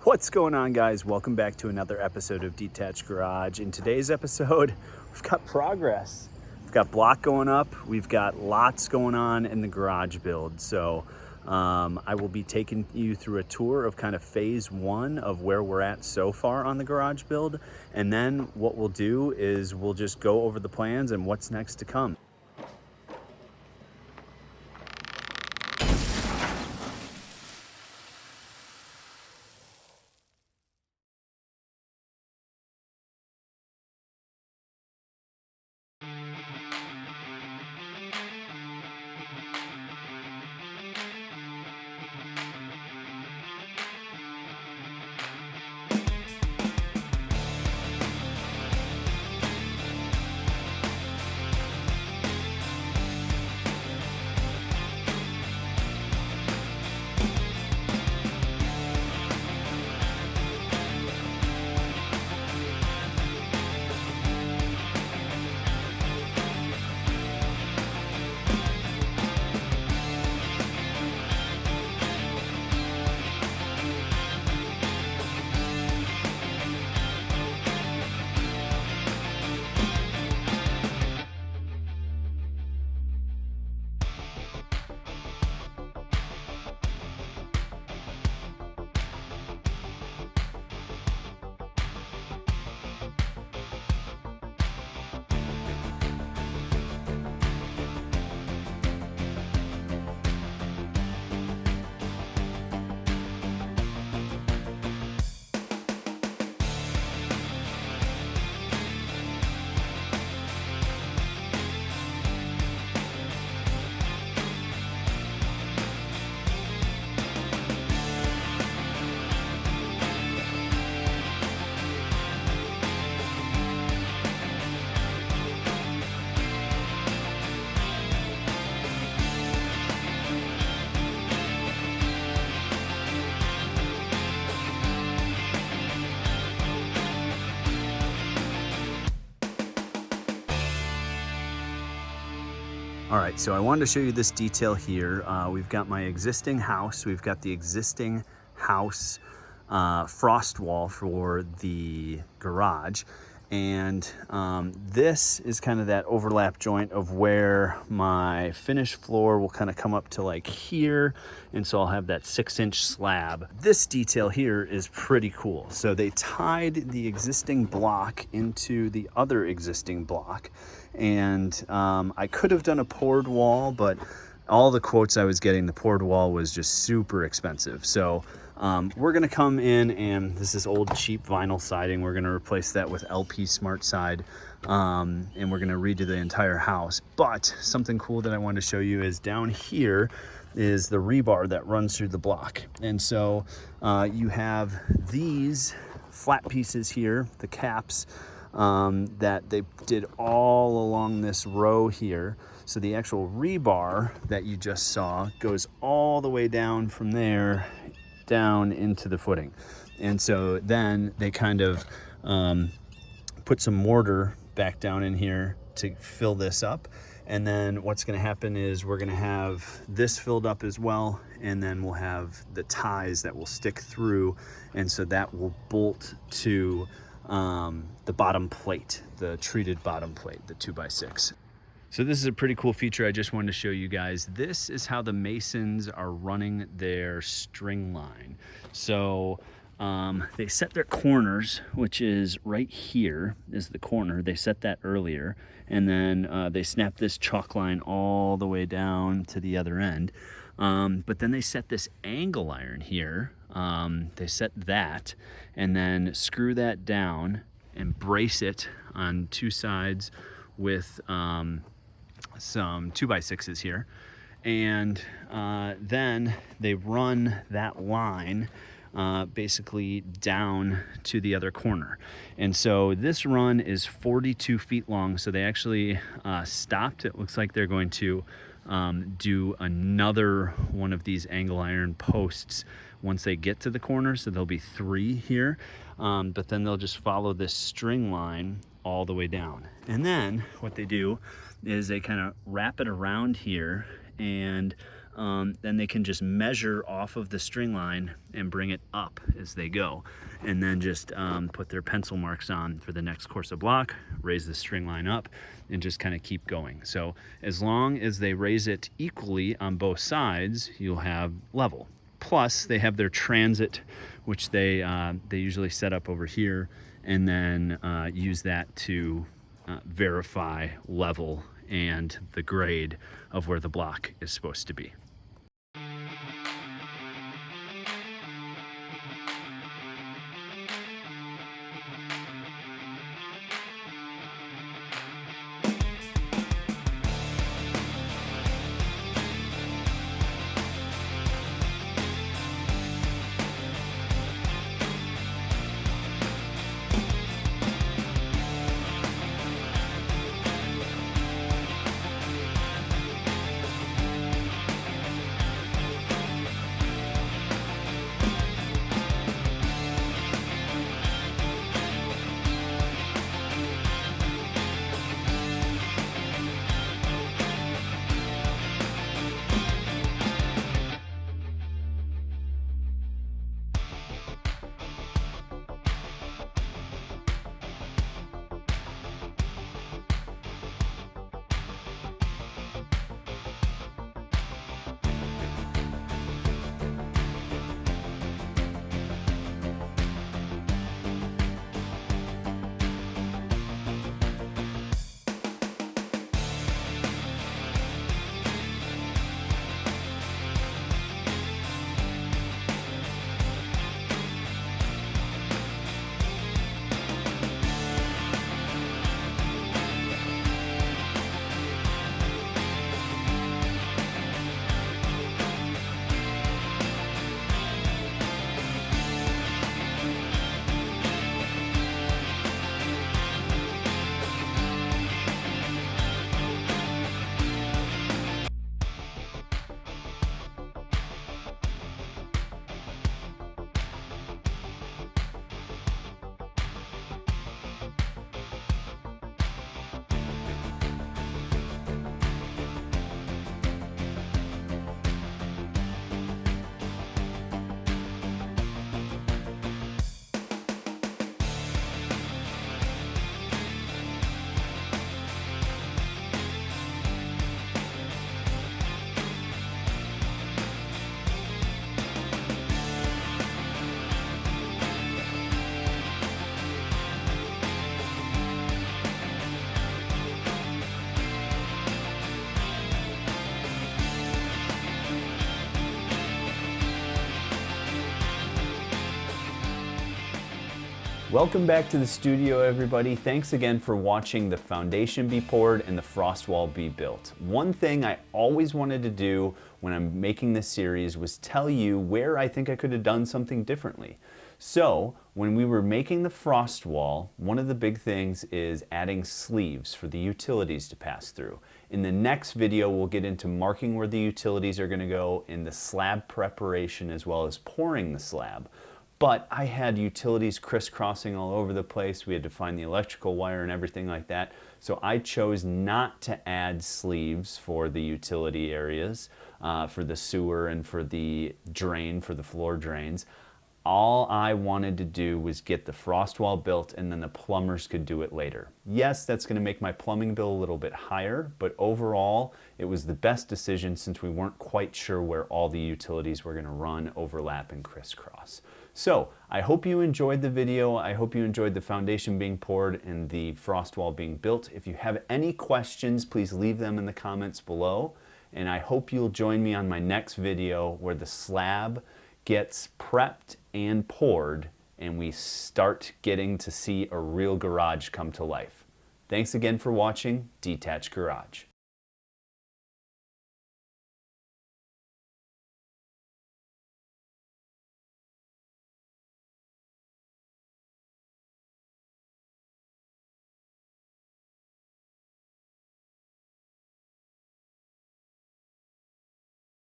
What's going on, guys? Welcome back to another episode of Detached Garage. In today's episode, we've got progress. We've got block going up. We've got lots going on in the garage build. So I will be taking you through a tour of kind of phase one of where we're at so far on the garage build. And then what we'll do is we'll just go over the plans and what's next to come. All right, so I wanted to show you this detail here. We've got my existing house. We've got the existing house frost wall for the garage. And this is kind of that overlap joint of where my finished floor will kind of come up to like here. And so I'll have that 6-inch slab. This detail here is pretty cool. So they tied the existing block into the other existing block. And I could have done a poured wall, but all the quotes I was getting, the poured wall was just super expensive. So we're gonna come in, and this is old cheap vinyl siding. We're gonna replace that with LP Smart Side, and we're gonna redo the entire house. But something cool that I wanted to show you is down here is the rebar that runs through the block. And so you have these flat pieces here, the caps, that they did all along this row here. So the actual rebar that you just saw goes all the way down from there down into the footing. And so then they kind of put some mortar back down in here to fill this up. And then what's going to happen is we're going to have this filled up as well, and then we'll have the ties that will stick through, and so that will bolt to the bottom plate, the treated bottom plate, the 2x6. So this is a pretty cool feature I just wanted to show you guys. This is how the masons are running their string line. So they set their corners, which is right here is the corner. They set that earlier, and then they snap this chalk line all the way down to the other end. But then they set this angle iron here. They set that and then screw that down and brace it on two sides with some 2x6s here. And then they run that line basically down to the other corner. And so this run is 42 feet long. So they actually stopped. It looks like they're going to do another one of these angle iron posts once they get to the corner. So there'll be 3 here, but then they'll just follow this string line all the way down. And then what they do is they kind of wrap it around here, and then they can just measure off of the string line and bring it up as they go, and then just put their pencil marks on for the next course of block, raise the string line up, and just kind of keep going. So as long as they raise it equally on both sides, you'll have level. Plus they have their transit, which they usually set up over here, and then use that to verify level and the grade of where the block is supposed to be. Welcome back to the studio, everybody. Thanks again for watching the foundation be poured and the frost wall be built. One thing I always wanted to do when I'm making this series was tell you where I think I could have done something differently. So when we were making the frost wall, one of the big things is adding sleeves for the utilities to pass through. In the next video, we'll get into marking where the utilities are going to go in the slab preparation as well as pouring the slab. But I had utilities crisscrossing all over the place. We had to find the electrical wire and everything like that. So I chose not to add sleeves for the utility areas, for the sewer and for the drain, for the floor drains. All I wanted to do was get the frost wall built, and then the plumbers could do it later. Yes, that's going to make my plumbing bill a little bit higher, but overall it was the best decision since we weren't quite sure where all the utilities were going to run, overlap, and crisscross. So I hope you enjoyed the video. I hope you enjoyed the foundation being poured and the frost wall being built. If you have any questions, please leave them in the comments below. And I hope you'll join me on my next video where the slab gets prepped and poured and we start getting to see a real garage come to life. Thanks again for watching Detached Garage.